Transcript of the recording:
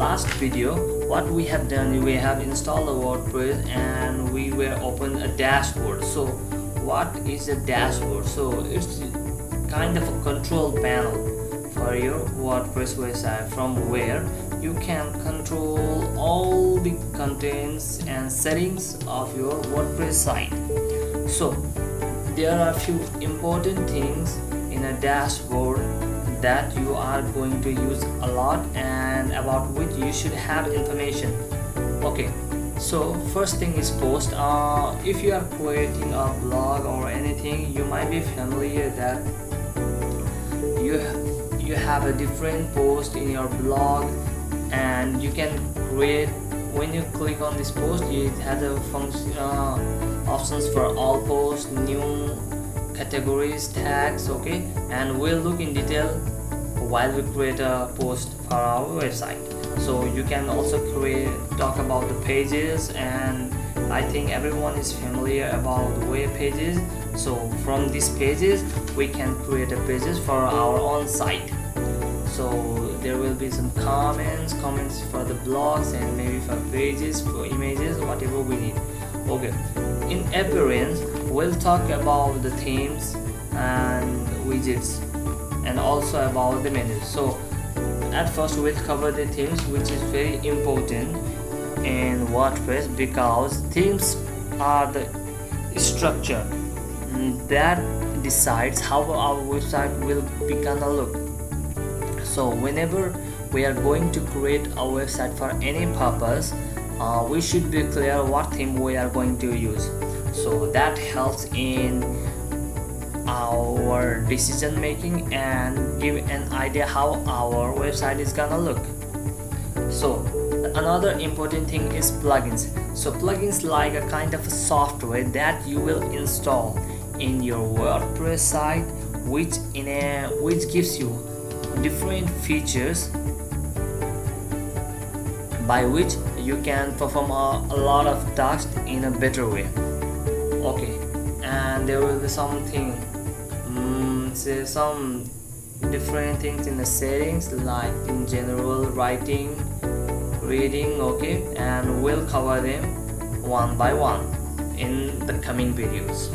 last video, what we have done, we have installed a WordPress and we were open a dashboard. So what is a dashboard? So it's kind of a control panel for your WordPress website, from where you can control all the contents and settings of your WordPress site. So there are a few important things in a dashboard that you are going to use a lot and about which you should have information. Okay, so first thing is post. If you are creating a blog or anything, you might be familiar that you have a different post in your blog, and you can create, when you click on this post, it has a function options for all posts, new categories, tags. Okay, and we'll look in detail while we create a post for our website. So you can also talk about the pages, and I think everyone is familiar about the web pages. So from these pages we can create a pages for our own site. So there will be some comments for the blogs, and maybe for pages, for images, whatever we need. Okay, in appearance we'll talk about the themes and widgets, and also about the menus. So at first we'll cover the themes, which is very important in WordPress, because themes are the structure that decides how our website will be gonna look. So whenever we are going to create a website for any purpose, we should be clear what theme we are going to use. So that helps in our decision making and give an idea how our website is gonna look. So another important thing is plugins. So plugins like a kind of a software that you will install in your WordPress site, which gives you different features by which you can perform a lot of tasks in a better way. Okay, and there will be something some different things in the settings, like in general, writing, reading. Okay, and we'll cover them one by one in the coming videos.